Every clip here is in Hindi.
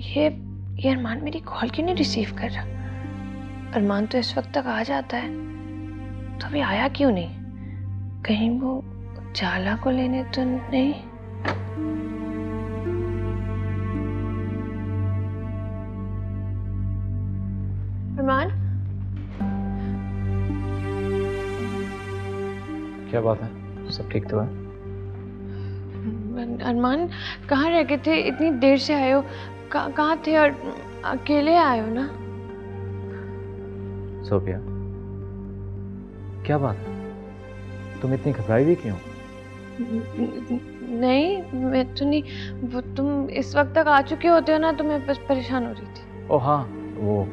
ये अरमान मेरी कॉल क्यों नहीं रिसीव कर रहा? अरमान तो इस वक्त तक आ जाता है, तो अभी आया क्यों नहीं? कहीं वो उजाला को लेने तो नहीं? अरमान, क्या बात है? सब ठीक तो है? अरमान कहाँ रह गए थे? इतनी देर से आए हो, कहाँ थे? और अकेले आए हो ना? सोफिया, क्या बात है? तुम इतनी घबराई हुई क्यों? नहीं, मैं तो नहीं। वो तुम इस वक्त तक आ चुके होते हो ना, तो मैं बस परेशान हो रही थी। ओह हाँ, वो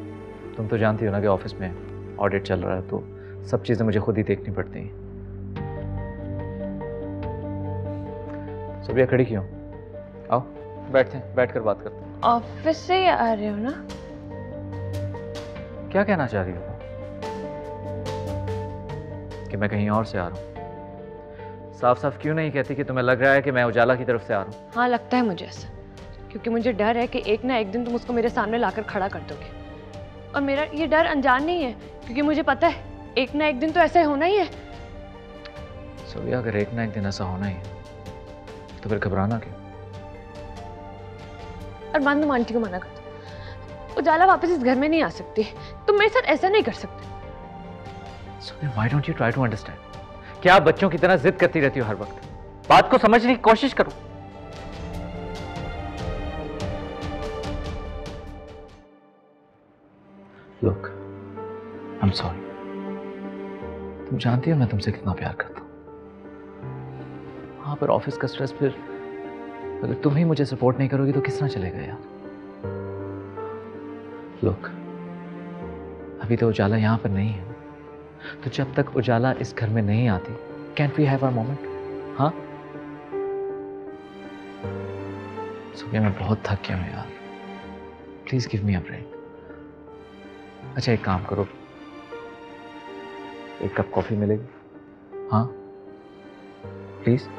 तुम तो जानती हो ना कि ऑफिस में ऑडिट चल रहा है, तो सब चीज़ें मुझे खुद ही देखनी पड़ती हैं। सोफिया खड़ी क्यों? आओ बैठते हैं, बैठकर बात करते हैं। ऑफिस से ही आ रहे हो ना? क्या कहना चाह रही हो कि मैं कहीं और से आ रहा हूँ? साफ साफ क्यों नहीं कहती कि तुम्हें लग रहा है कि मैं उजाला की तरफ से आ रहा हूँ? हाँ, लगता है मुझे ऐसा, क्योंकि मुझे डर है कि एक ना एक दिन तुम उसको मेरे सामने लाकर खड़ा कर दोगे। और मेरा ये डर अनजान नहीं है, क्योंकि मुझे पता है एक ना एक दिन तो ऐसा होना ही है। सोफिया, अगर एक ना एक दिन ऐसा होना ही है तो फिर घबराना क्यों? अरमान, तुम आंटी को मना कर दो। उजाला वापस इस घर में नहीं आ सकती। तुम मेरे साथ ऐसा नहीं कर सकते। Sophia, why don't you try to understand? क्या आप बच्चों की तरह जिद करती रहती हो हर वक्त? बात को समझने की कोशिश करो। Look, I am sorry. तुम जानती हो मैं तुमसे कितना प्यार करता हूं। वहां पर ऑफिस का स्ट्रेस, फिर अगर तुम ही मुझे सपोर्ट नहीं करोगी तो किस तरह चलेगा यार? लुक, अभी तो उजाला यहां पर नहीं है, तो जब तक उजाला इस घर में नहीं आती, can't we have our moment? हाँ सुबह मैं बहुत थक गया हूं यार, please give me a break. अच्छा एक काम करो, एक कप कॉफी मिलेगी? हाँ प्लीज।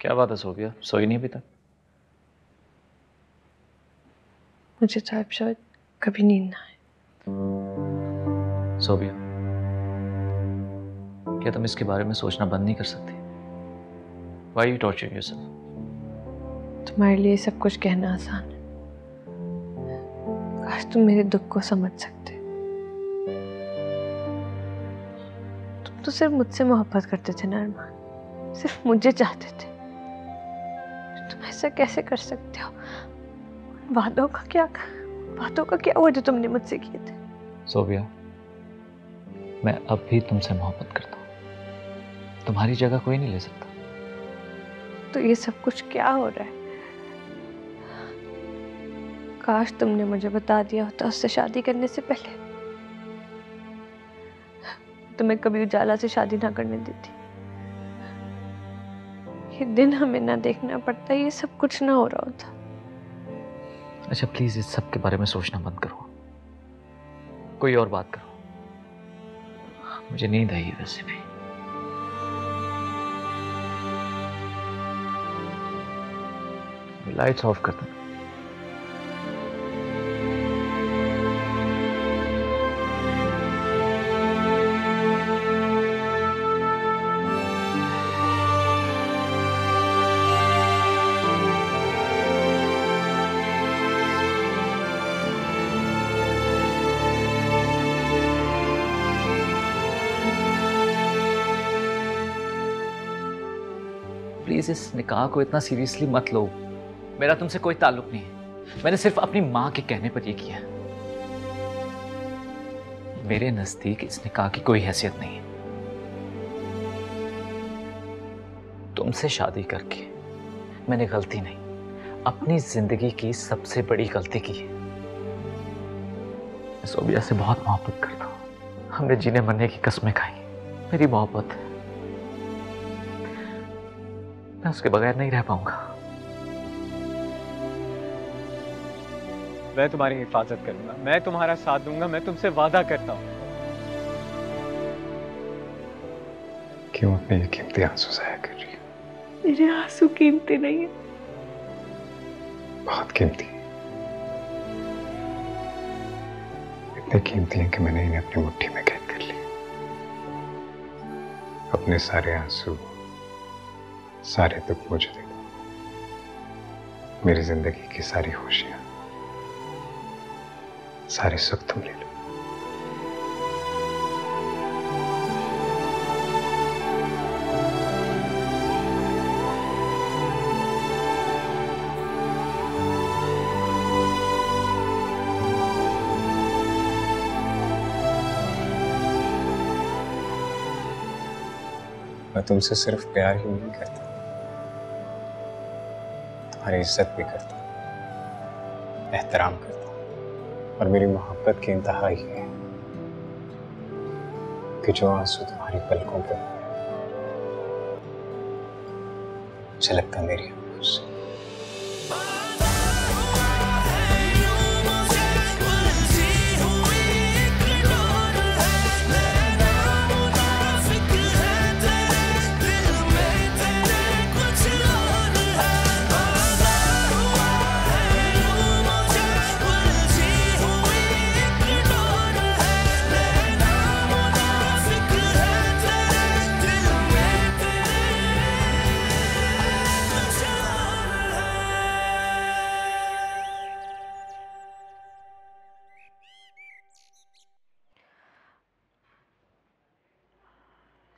क्या बात है सोफिया, सोई नहीं अभी तक? मुझे तो अब शायद कभी नींद ना आए। सोफिया, क्या तुम इसके बारे में सोचना बंद नहीं कर सकती? Why you torturing yourself? तुम्हारे लिए सब कुछ कहना आसान है। काश तुम मेरे दुख को समझ सकते। तुम तो सिर्फ मुझसे मोहब्बत करते थे ना अरमान, सिर्फ मुझे चाहते थे। तुम ऐसा कैसे कर सकते हो? वादों का क्या हुआ जो तुमने मुझसे किए थे? सोफिया, मैं अब भी तुमसे मोहब्बत करता हूँ, तुम्हारी जगह कोई नहीं ले सकता। तो ये सब कुछ क्या हो रहा है? काश तुमने मुझे बता दिया होता उससे शादी करने से पहले। तुम्हें कभी उजाला से शादी ना करने देती। ये दिन हमें ना देखना पड़ता, ये सब कुछ ना हो रहा होता। अच्छा प्लीज इस सब के बारे में सोचना बंद करो, कोई और बात करो। मुझे नींद आई है वैसे भी। लाइट्स ऑफ कर दो। प्लीज इस निकाह को इतना सीरियसली मत लो, मेरा तुमसे कोई ताल्लुक नहीं है। मैंने सिर्फ अपनी मां के कहने पर यह किया। मेरे नजदीक इस निकाह की कोई हैसियत नहीं है। तुमसे शादी करके मैंने गलती नहीं, अपनी जिंदगी की सबसे बड़ी गलती की है। मैं सोबिया से बहुत मोहब्बत करता हूं। हमने जीने मरने की कसमें खाई। मेरी मोहब्बत है, मैं उसके बगैर नहीं रह पाऊंगा। मैं तुम्हारी हिफाजत करूंगा, मैं तुम्हारा साथ दूंगा, मैं तुमसे वादा करता हूं। क्यों अपने ये कीमती आंसू जाया कर रही है? मेरे आंसू कीमती नहीं है। बहुत कीमती, इतने कीमती हैं कि मैंने इन्हें अपनी मुट्ठी में कैद कर लिया। अपने सारे आंसू, सारे दुख मुझे दे दो। मेरी जिंदगी की सारी खुशियां, सारे सुख तुम ले लो। मैं तुमसे सिर्फ प्यार ही नहीं करता, तुम्हारी इज्जत भी करता, एहतराम करता, और मेरी मोहब्बत की इंतहा ही है कि जो आंसू तुम्हारी पलकों पर झलकता मेरी आंखों से।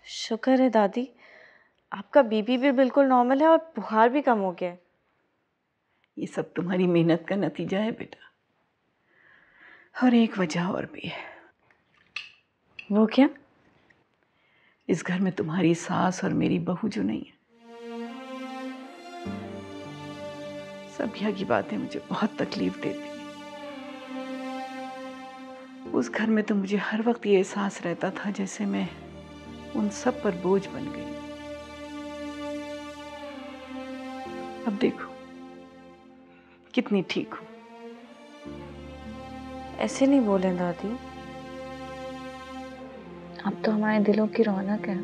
शुक्र है दादी, आपका बीपी भी बिल्कुल नॉर्मल है और बुखार भी कम हो गया है। ये सब तुम्हारी मेहनत का नतीजा है बेटा, और एक वजह और भी है। वो क्या? इस घर में तुम्हारी सास और मेरी बहू जो नहीं है। सबिया की बातें मुझे बहुत तकलीफ देती हैं। उस घर में तो मुझे हर वक्त ये एहसास रहता था जैसे मैं उन सब पर बोझ बन गई। अब देखो कितनी ठीक हूं। ऐसे नहीं बोले दादी, अब तो हमारे दिलों की रौनक है।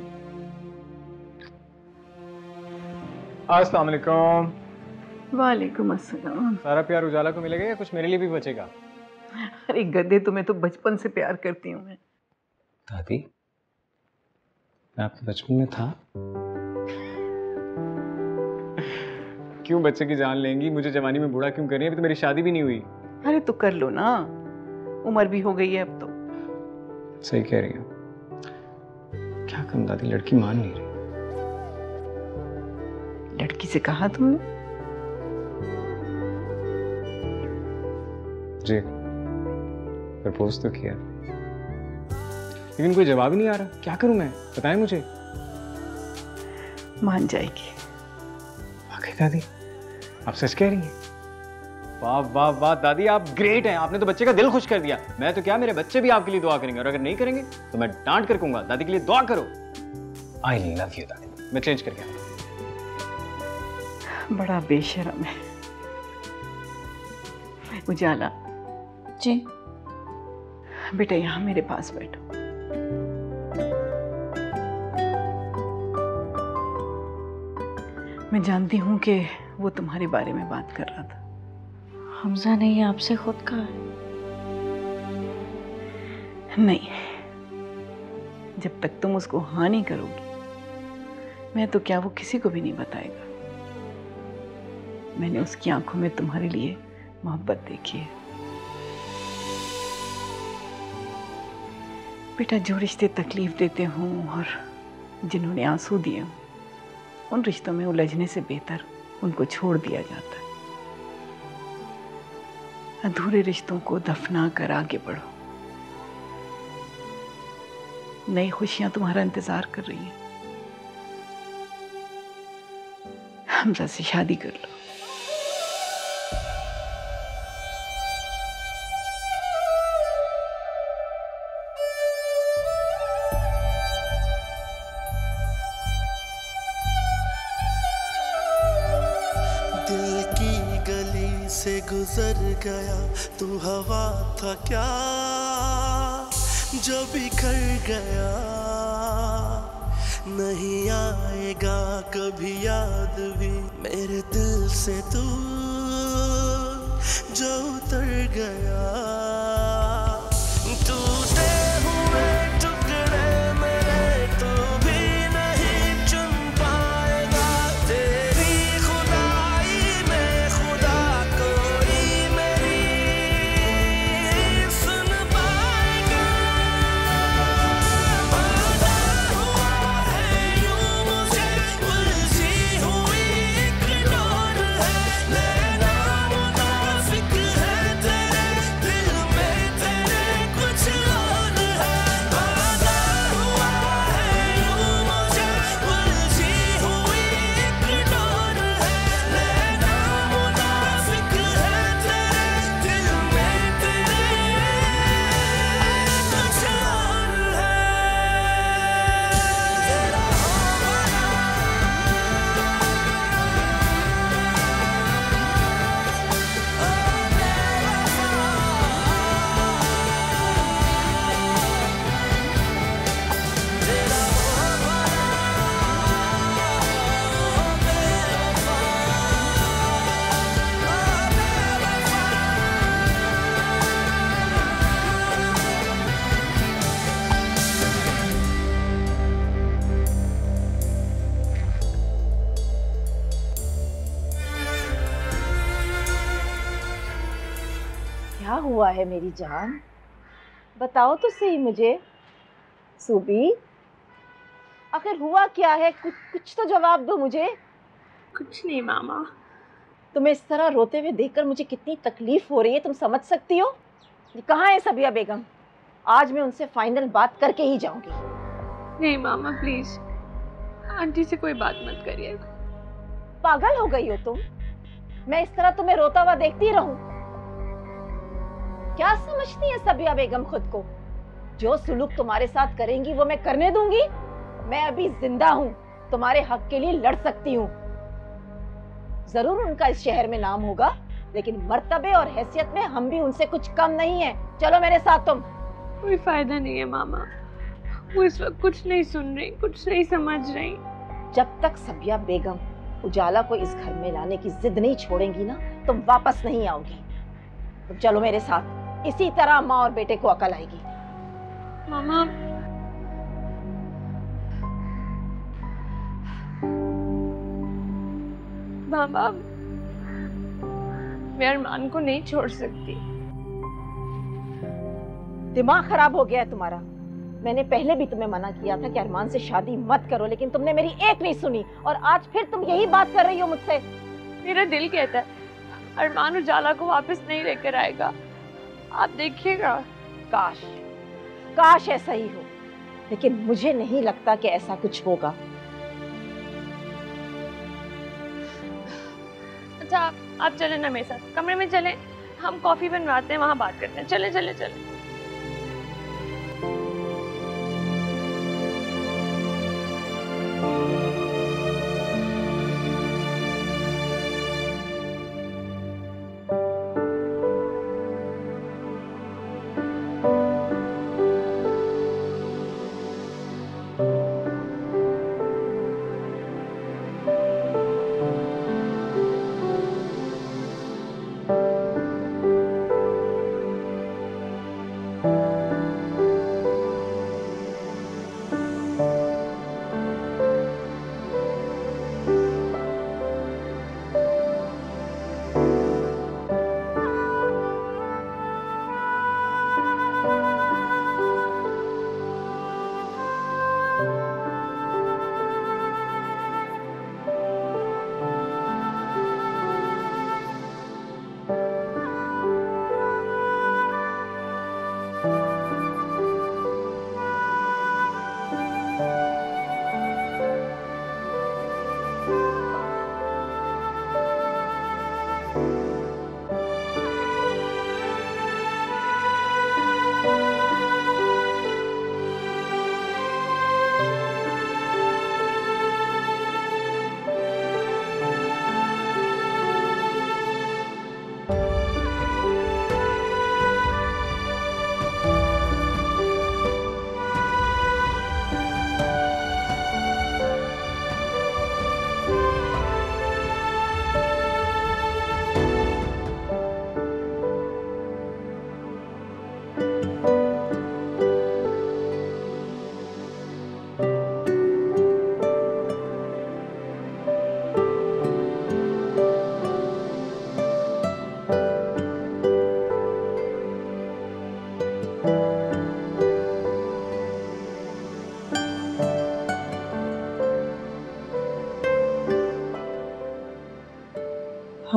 अस्सलाम वालेकुम। वालेकुम अस्सलाम। सारा प्यार उजाला को मिलेगा या कुछ मेरे लिए भी बचेगा? अरे गधे, तुम्हें तो बचपन से प्यार करती हूँ मैं। दादी, मैं आपके बचपन में था। क्यों बच्चे की जान लेंगी? मुझे जवानी में बूढ़ा क्यों कर रही है? अभी तो मेरी शादी भी नहीं हुई। अरे तो कर लो ना, उम्र भी हो गई है अब तो। सही कह रही हो। क्या करूं दादी, लड़की मान नहीं रही। लड़की से कहा तुमने? जी, प्रपोज तो किया, लेकिन कोई जवाब ही नहीं आ रहा। क्या करूं मैं, बताएं मुझे। मान जाएगी। वाकई दादी, आप सच कह रही हैं? वाह वाह वाह दादी, आप ग्रेट हैं। आपने तो बच्चे का दिल खुश कर दिया। मैं तो क्या, मेरे बच्चे भी आपके लिए दुआ करेंगे, और अगर नहीं करेंगे तो मैं डांट कर कहूंगा दादी के लिए दुआ करो। आई लव यू दादी। मैं चेंज करके आऊंगा। बड़ा बेशर्म है। उजाला जी बेटा, यहाँ मेरे पास बैठो। मैं जानती हूँ कि वो तुम्हारे बारे में बात कर रहा था। हमजा ने ये आपसे खुद कहा है? नहीं, जब तक तुम उसको हाँ नहीं करोगी, मैं तो क्या वो किसी को भी नहीं बताएगा। मैंने उसकी आंखों में तुम्हारे लिए मोहब्बत देखी है। बेटा, जो रिश्ते तकलीफ देते हों और जिन्होंने आंसू दिए हों, उन रिश्तों में उलझने से बेहतर उनको छोड़ दिया जाता है। अधूरे रिश्तों को दफना कर आगे बढ़ो। नई खुशियां तुम्हारा इंतजार कर रही हैं। हमजा से शादी कर लो। दिल की गली से गुजर गया, तू हवा था क्या जो बिखर गया। नहीं आएगा कभी याद भी मेरे दिल से तू जो उतर गया। टूटे हुए टुकड़े मेरे तो भी नहीं चुन पाएगा। तेरी खुदाई में खुदा कोई मेरी सुन पाएगा। वादा हुआ है यूं मुझे, उलझी हुई एक डोर है। नैना मुनाफिक है तेरे दिल में, तेरे कुछ और है। वादा हुआ है यूं मुझे, उलझी हुई एक डोर है। नैना मुनाफिक है तेरे दिल में, तेरे कुछ और है। क्या हुआ है मेरी जान, बताओ तो सही मुझे। सूबी, आखिर हुआ क्या है? कुछ तो जवाब दो मुझे। कुछ नहीं मामा। तुम्हें इस तरह रोते हुए देखकर मुझे कितनी तकलीफ हो रही है, तुम समझ सकती हो? ये कहाँ है सबिया बेगम? आज मैं उनसे फाइनल बात करके ही जाऊंगी। नहीं मामा प्लीज, आंटी से कोई बात मत करिए। पागल हो गई हो तुम? मैं इस तरह तुम्हें रोता हुआ देखती रहूं? क्या समझती है सबिया बेगम खुद को? जो सुलूक तुम्हारे साथ करेंगी वो मैं करने दूंगी? मैं अभी जिंदा हूं, तुम्हारे हक के लिए लड़ सकती हूँ। जरूर उनका इस शहर में नाम होगा, लेकिन मर्तबे और हैसियत में हम भी उनसे कुछ कम नहीं है। चलो मेरे साथ तुम। कोई फायदा नहीं है मामा, वो इस वक्त कुछ नहीं सुन रही, कुछ नहीं समझ रही। जब तक सबिया बेगम उजाला को इस घर में लाने की जिद नहीं छोड़ेंगी ना, तुम वापस नहीं आओगी। तुम चलो मेरे साथ, इसी तरह माँ और बेटे को अकल आएगी। मामा मामा, मैं अरमान को नहीं छोड़ सकती। दिमाग खराब हो गया है तुम्हारा। मैंने पहले भी तुम्हें मना किया था कि अरमान से शादी मत करो, लेकिन तुमने मेरी एक नहीं सुनी और आज फिर तुम यही बात कर रही हो मुझसे। मेरा दिल कहता है अरमान उजाला को वापस नहीं लेकर आएगा, आप देखिएगा। काश काश ऐसा ही हो, लेकिन मुझे नहीं लगता कि ऐसा कुछ होगा। अच्छा आप चले ना मेरे साथ, कमरे में चले, हम कॉफी बनवाते हैं, वहां बात करते हैं। चले चले चले।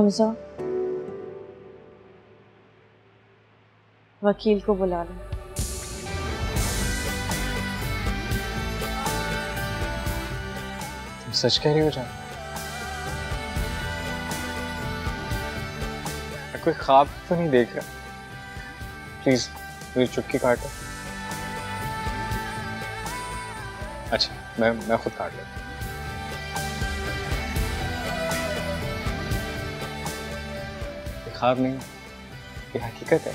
हमजा, वकील को बुला लो। तुम सच कह रही हो जान? मैं कोई ख्वाब तो नहीं देख रहा? प्लीज मेरी चुटकी काटो। अच्छा, मैं खुद काट लेता हूँ। ये ख्वाब नहीं, ये हकीकत है।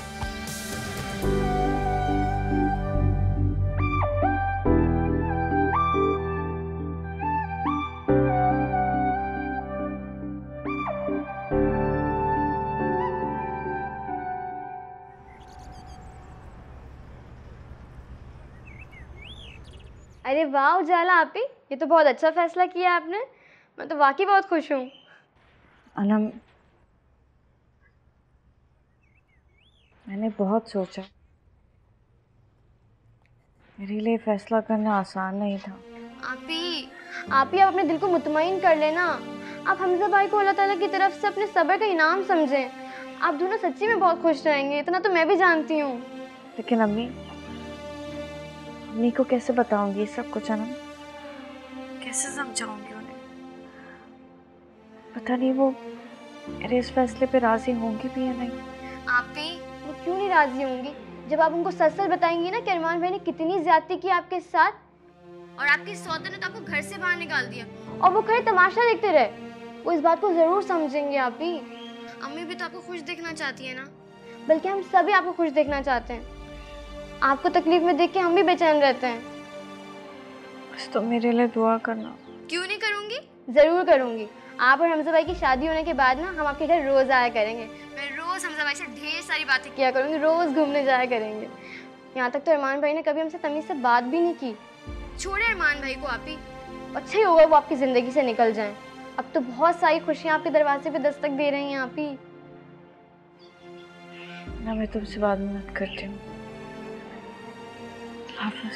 अरे वाह उजाला आपी, ये तो बहुत अच्छा फैसला किया आपने। मैं तो वाकई बहुत खुश हूँ। अनम, मैंने बहुत सोचा, मेरे लिए फैसला करना आसान नहीं था। आपी आप अपने दिल को मुतमईन कर लेना। आप हमजा भाई को अल्लाह ताला की तरफ से अपने सब्र का इनाम समझें। आप दोनों सच्ची में बहुत खुश रहेंगे, इतना तो मैं भी जानती हूँ। लेकिन अम्मी को कैसे बताऊंगी ये सब कुछ? अनम, कैसे समझाऊंगी उन्हें? पता नहीं वो मेरे इस फैसले पे राजी होंगी भी या नहीं। आपी वो क्यों नहीं राजी होंगी? जब आप उनको सच सच बताएंगी ना कि अरमान भाई ने कितनी ज्यादती की आपके साथ, और आपके सौते ने तो आपको घर से बाहर निकाल दिया, और वो खड़े तमाशा देखते रहे, वो इस बात को जरूर समझेंगे। आपी अम्मी भी तो आपको खुश देखना चाहती है ना, बल्कि हम सभी आपको खुश देखना चाहते हैं। आपको तकलीफ में देख के हम भी बेचैन रहते हैं। बस तुम मेरे लिए दुआ करना। क्यों नहीं करूँगी, जरूर करूँगी। आप और हमजा भाई की शादी होने के बाद ना हम आपके घर रोज आया करेंगे। मैं रोज हमजा भाई से ढेर सारी बातें किया करूँगी, रोज घूमने जाया करेंगे। यहाँ तक तो अरमान भाई ने कभी हमसे तमीज से बात भी नहीं की। छोड़े अरमान भाई को आप ही, अच्छा ही होगा वो आपकी जिंदगी से निकल जाएं। अब तो बहुत सारी खुशियाँ आपके दरवाजे पे दस्तक दे रही हैं। आप ही ना, मैं तुमसे बाद में बात करती हूँ। हाफिज।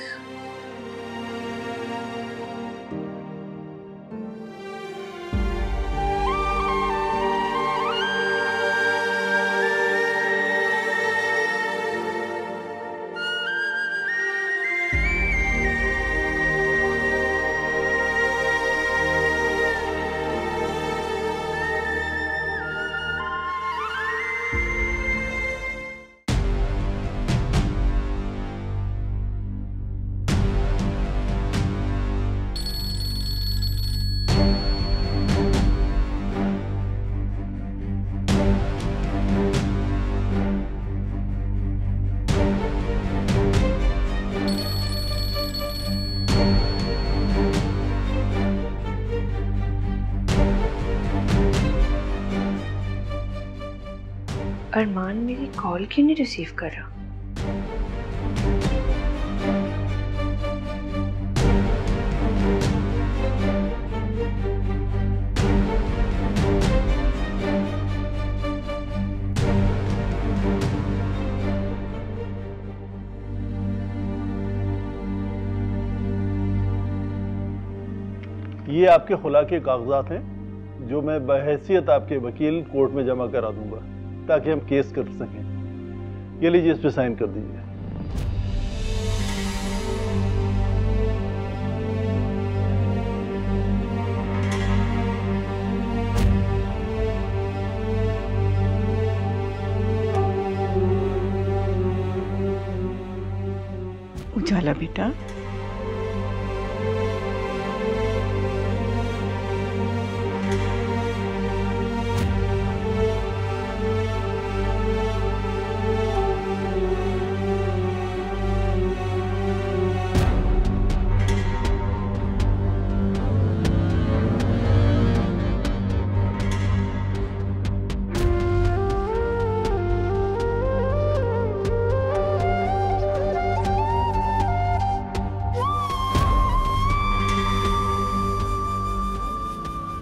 अरमान मेरी कॉल क्यों नहीं रिसीव कर रहा? ये आपके खुला के कागजात हैं जो मैं बहैसियत आपके वकील कोर्ट में जमा करा दूंगा ताकि हम केस कर सकें। ये लीजिए, इस पे साइन कर दीजिए। उजाला बेटा,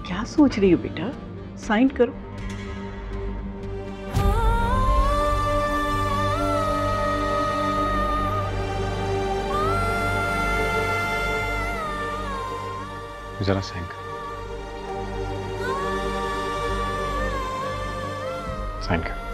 क्या सोच रही हो बेटा? साइन करो। जरा साइन कर। साइन कर।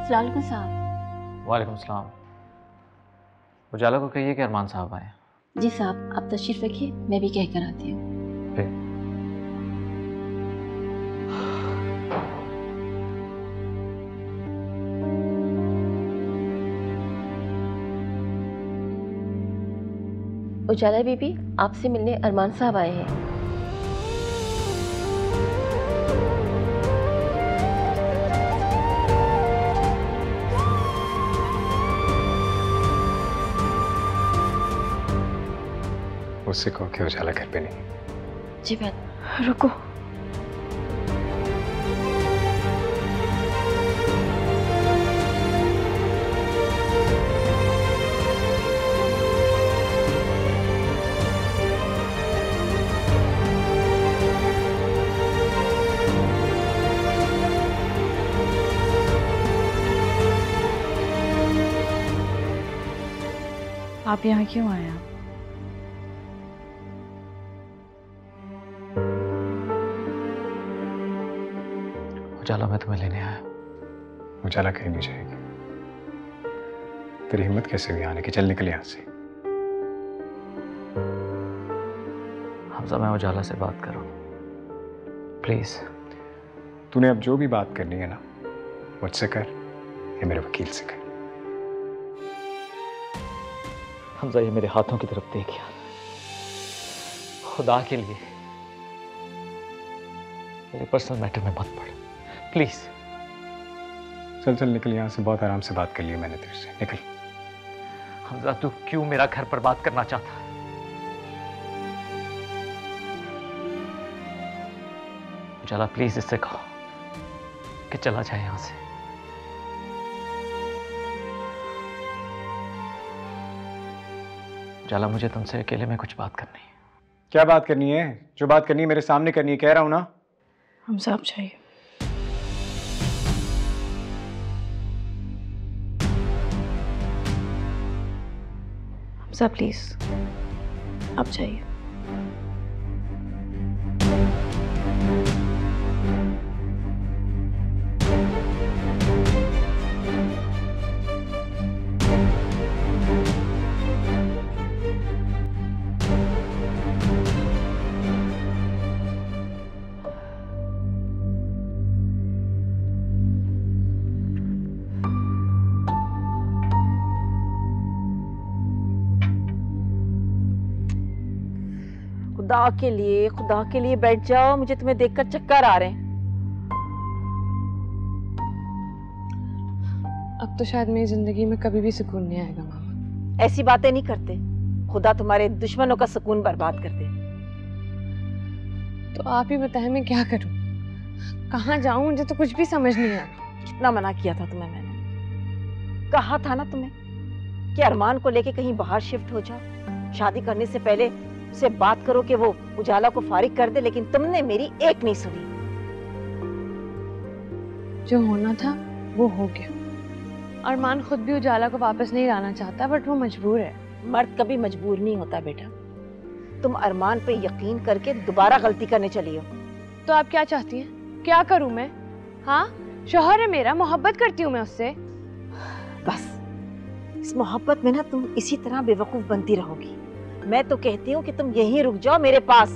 अस्सलाम साहब। वालेकुम सलाम। उजाला को कहिए कि अरमान साहब आए। जी साहब, आप तशरीफ रखिए, मैं भी कह कर आती हूँ। उजाला बीबी, आपसे मिलने अरमान साहब आए हैं। उससे कहो कि उजाला घर पे नहीं। जी मैम। रुको, आप यहाँ क्यों आए? आप उजाला मैं तुम्हें लेने आया। उजाला कहीं नहीं जाएगी। तेरी हिम्मत कैसे हुई आने की? चल निकल यहाँ से। हमजा, मैं उजाला से बात करूं प्लीज। तूने अब जो भी बात करनी है ना, मुझसे कर या मेरे वकील से कर। हमजा, ये मेरे हाथों की तरफ देख यार, खुदा के लिए मेरे पर्सनल मैटर में मत पड़ प्लीज। चल चल निकल यहाँ से, बहुत आराम से बात कर ली मैंने तेरे से। निकल। हमजा, तू क्यों मेरा घर पर बात करना चाहता? उजाला प्लीज इससे कहो कि चला जाए यहां से। उजाला, मुझे तुमसे अकेले में कुछ बात करनी है। क्या बात करनी है? जो बात करनी है मेरे सामने करनी है, कह रहा हूं ना। हम सब चाहिए। हमजा प्लीज, आप चाहिए। खुदा के लिए बैठ जाओ, मुझे तुम्हें देखकर चक्कर आ रहे हैं। अब तो शायद मेरी जिंदगी में कभी भी सुकून नहीं आएगा मामा। ऐसी बातें नहीं करते, खुदा तुम्हारे दुश्मनों का सुकून बर्बाद कर दे। तो आप ही बताएं मैं क्या करूं, कहाँ जाऊं? मुझे तो कुछ भी समझ नहीं आ रहा। कितना मना किया था तुम्हें मैंने, कहा था ना तुम्हें कि अरमान को लेके कहीं बाहर शिफ्ट हो जाओ, शादी करने से पहले उससे बात करो कि वो उजाला को फारिग कर दे, लेकिन तुमने मेरी एक नहीं सुनी। जो होना था वो हो गया। अरमान खुद भी उजाला को वापस नहीं लाना चाहता, बट वो मजबूर है। मर्द कभी मजबूर नहीं होता बेटा। तुम अरमान पे यकीन करके दोबारा गलती करने चली हो। तो आप क्या चाहती हैं? क्या करूं मैं? हाँ, शौहर है मेरा, मोहब्बत करती हूँ मैं उससे। बस इस मोहब्बत में ना तुम इसी तरह बेवकूफ बनती रहोगी। मैं तो कहती हूँ कि तुम यहीं रुक जाओ मेरे पास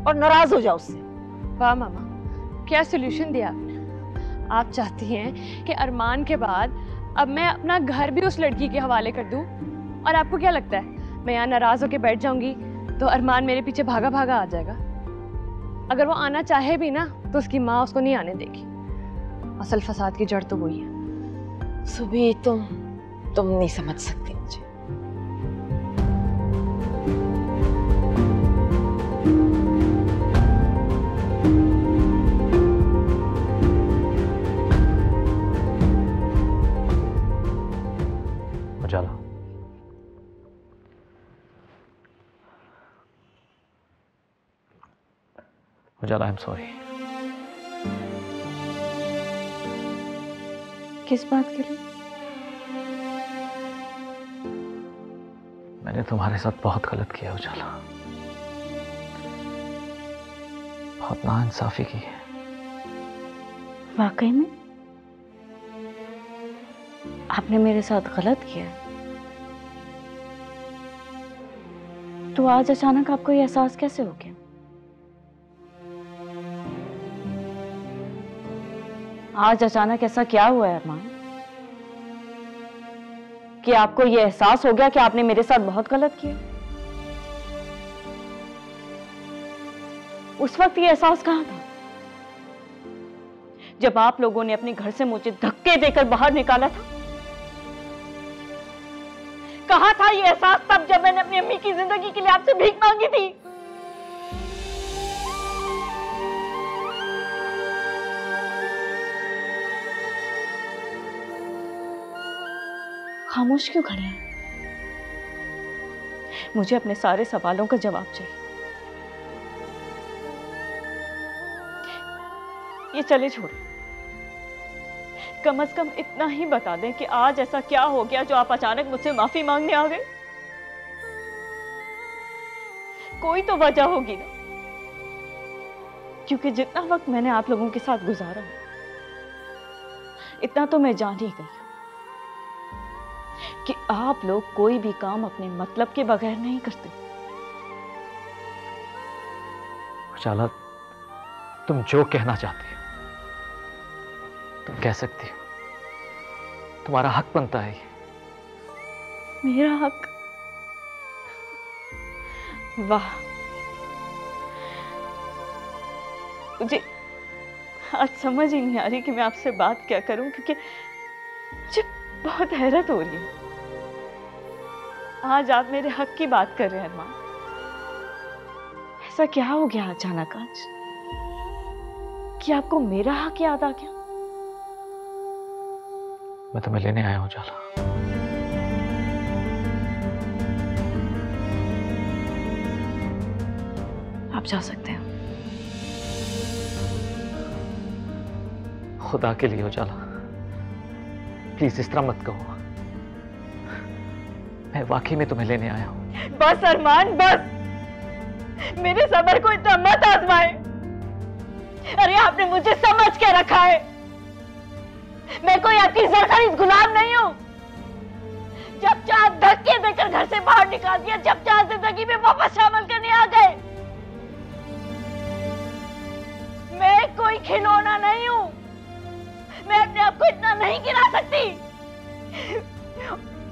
और नाराज हो जाओ उससे। वाह मामा, क्या सोल्यूशन दिया आपने। आप चाहती हैं कि अरमान के बाद अब मैं अपना घर भी उस लड़की के हवाले कर दूं? और आपको क्या लगता है मैं यहाँ नाराज होकर बैठ जाऊंगी तो अरमान मेरे पीछे भागा भागा आ जाएगा? अगर वो आना चाहे भी ना तो उसकी माँ उसको नहीं आने देगी। असल फसाद की जड़ तो वही है। सुबह तुम नहीं समझ सकती मुझे। उजाला, उजाला, आई एम सॉरी। किस बात के लिए? मैंने तुम्हारे साथ बहुत गलत किया उजाला, बहुत नाइंसाफी की है। वाकई में आपने मेरे साथ गलत किया? तो आज अचानक आपको ये एहसास कैसे हो गया? आज अचानक ऐसा क्या हुआ है अरमान कि आपको ये एहसास हो गया कि आपने मेरे साथ बहुत गलत किया? उस वक्त ये एहसास कहां था जब आप लोगों ने अपने घर से मुझे धक्के देकर बाहर निकाला था? कहां था ये एहसास तब जब मैंने अपनी अम्मी की जिंदगी के लिए आपसे भीख मांगी थी? खामोश क्यों खड़े हैं? मुझे अपने सारे सवालों का जवाब चाहिए। ये चले छोड़े, कम से कम इतना ही बता दें कि आज ऐसा क्या हो गया जो आप अचानक मुझसे माफी मांगने आ गए? कोई तो वजह होगी ना, क्योंकि जितना वक्त मैंने आप लोगों के साथ गुजारा है इतना तो मैं जान ही गई कि आप लोग कोई भी काम अपने मतलब के बगैर नहीं करते। उजाला, तुम जो कहना चाहती हो तुम कह सकती हो, तुम्हारा हक बनता है ये। मेरा हक? वाह, मुझे आज समझ ही नहीं आ रही कि मैं आपसे बात क्या करूं, क्योंकि मुझे बहुत हैरत हो रही है। आज आप मेरे हक की बात कर रहे हैं अरमान। ऐसा क्या हो गया अचानक आज कि आपको मेरा हक याद आ गया? मैं तुम्हें लेने आया हूं उजाला। आप जा सकते हैं। खुदा के लिए उजाला, प्लीज इस तरह मत कहो। मैं वाकई में तुम्हें लेने आया हूं। बस अरमान, बस। मेरे सब्र को इतना मत आजमाए। अरे आपने मुझे समझ के रखा है। मैं कोई आपकी सरखरीद गुलाम नहीं हूं। जब चाह धक्के देकर घर से बाहर निकाल दिया, जब चाह जिंदगी में वापस शामिल करने आ गए। मैं कोई खिलौना नहीं हूं। मैं अपने आप को इतना नहीं गिरा सकती।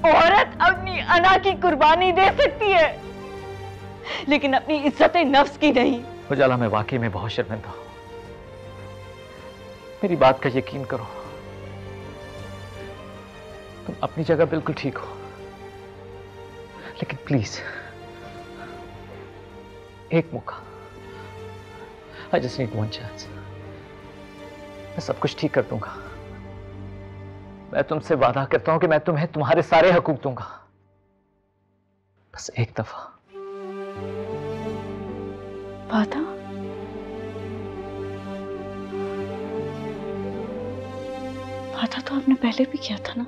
औरत अपनी अना की कुर्बानी दे सकती है, लेकिन अपनी इज्जत नफ्स की नहीं। उजाला, मैं वाकई में बहुत शर्मिंदा हूं। मेरी बात का यकीन करो, तुम अपनी जगह बिल्कुल ठीक हो, लेकिन प्लीज एक मौका। I just need one chance। मैं सब कुछ ठीक कर दूंगा। मैं तुमसे वादा करता हूं कि मैं तुम्हें तुम्हारे सारे हकूक दूंगा। बस एक दफा। वादा? वादा तो आपने पहले भी किया था ना?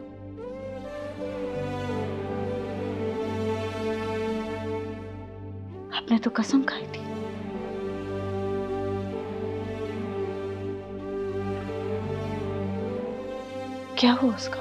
आपने तो कसम खाई थी। क्या हुआ उसका?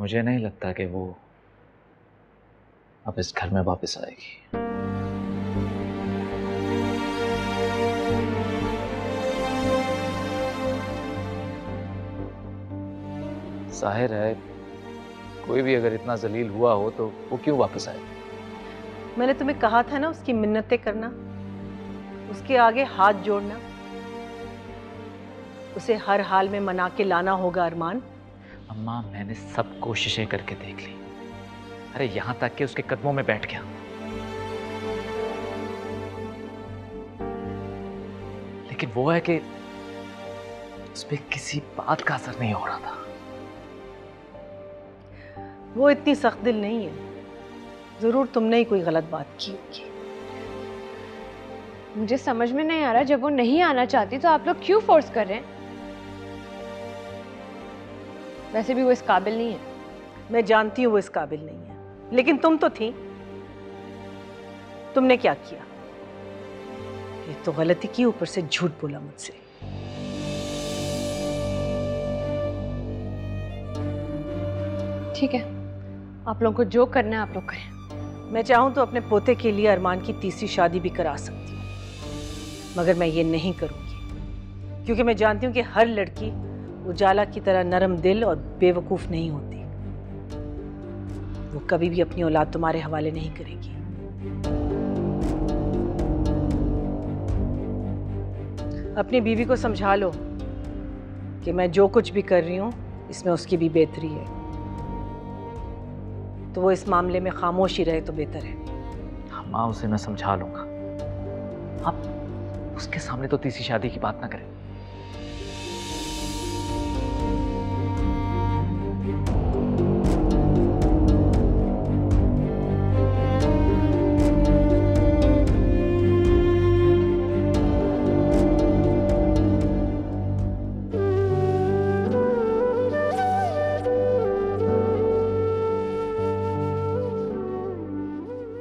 मुझे नहीं लगता कि वो अब इस घर में वापस आएगी। जाहिर है कोई भी अगर इतना जलील हुआ हो तो वो क्यों वापस आए? मैंने तुम्हें कहा था ना उसकी मिन्नतें करना, उसके आगे हाथ जोड़ना, उसे हर हाल में मना के लाना होगा अरमान। अम्मा मैंने सब कोशिशें करके देख ली, अरे यहां तक कि उसके कदमों में बैठ गया, लेकिन वो है कि उस पर किसी बात का असर नहीं हो रहा था। वो इतनी सख्त दिल नहीं है, जरूर तुमने ही कोई गलत बात की होगी। मुझे समझ में नहीं आ रहा, जब वो नहीं आना चाहती तो आप लोग क्यों फोर्स कर रहे हैं? वैसे भी वो इस काबिल नहीं है। मैं जानती हूँ वो इस काबिल नहीं है, लेकिन तुम तो थी। तुमने क्या किया? ये तो गलती की, ऊपर से झूठ बोला मुझसे। ठीक है, आप लोगों को जो करना है आप लोग करें। मैं चाहूं तो अपने पोते के लिए अरमान की तीसरी शादी भी करा सकती हूँ, मगर मैं ये नहीं करूंगी, क्योंकि मैं जानती हूँ कि हर लड़की उजाला की तरह नरम दिल और बेवकूफ नहीं होती। वो कभी भी अपनी औलाद तुम्हारे हवाले नहीं करेगी। अपनी बीवी को समझा लो कि मैं जो कुछ भी कर रही हूँ इसमें उसकी भी बेहतरी है, तो वो इस मामले में खामोश ही रहे तो बेहतर है। माँ उसे मैं समझा लूंगा, आप उसके सामने तो तीसरी शादी की बात ना करें।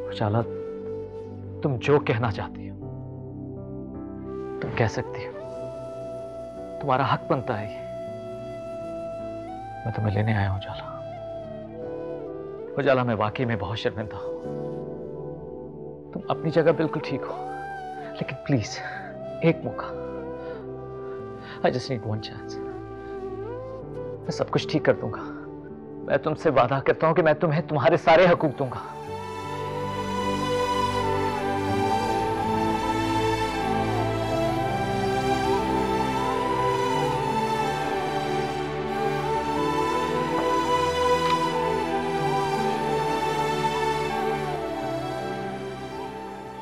उजाला, तुम जो कहना चाहती हो तुम कह सकती हो, तुम्हारा हक बनता है ये। मैं तुम्हें लेने आया हूं उजाला। उजाला मैं वाकई में बहुत शर्मिंदा हूं। तुम अपनी जगह बिल्कुल ठीक हो, लेकिन प्लीज एक मौका, I just need one chance. मैं सब कुछ ठीक कर दूंगा। मैं तुमसे वादा करता हूं कि मैं तुम्हें तुम्हारे सारे हकूक दूंगा।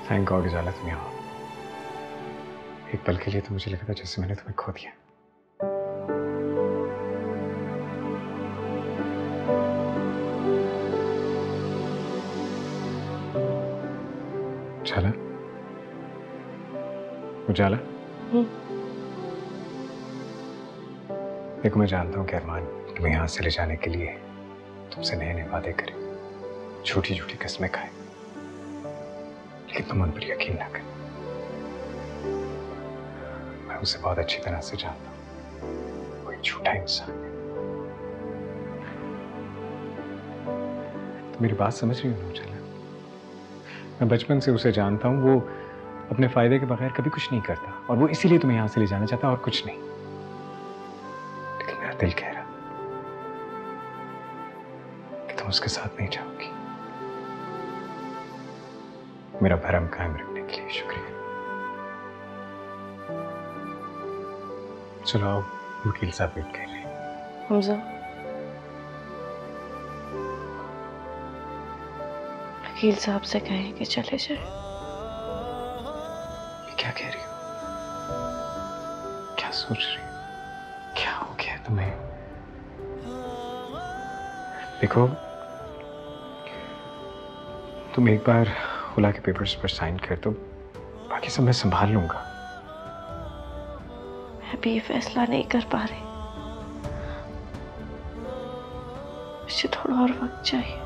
थैंक गॉड उजाला तुम यहाँ। एक पल के लिए तो मुझे लगा था जैसे मैंने तुम्हें खो दिया। उजाला, उजाला, देखो मैं जानता हूँ कि अरमान तुम्हें यहाँ से ले जाने के लिए तुमसे नए नए वादे करे, झूठी झूठी कस्में खाए, लेकिन तुम उन पर यकीन ना कर। मैं उसे बहुत अच्छी तरह से जानता हूं, वो एक झूठा इंसान है। तो मेरी बात समझ रही हो ना उजाला? मैं बचपन से उसे जानता हूं, वो अपने फायदे के बगैर कभी कुछ नहीं करता, और वो इसीलिए तुम्हें यहां से ले जाना चाहता और कुछ नहीं। लेकिन मेरा दिल कह रहा कि तुम उसके साथ नहीं जाओगी। मेरा भरम कायम रखने के लिए शुक्रिया। चलो आओ, वकील साहब वेट कर रहे हैं। हमजा, वकील साहब से कहें कि चले जाए। क्या कह रही हो? क्या सोच रही हो? क्या हो गया तुम्हें? देखो, तुम एक बार खुला के पेपर्स पर साइन कर दो, बाकी सब मैं संभाल लूंगा। मैं अभी ये फैसला नहीं कर पा रही, मुझे थोड़ा और वक्त चाहिए।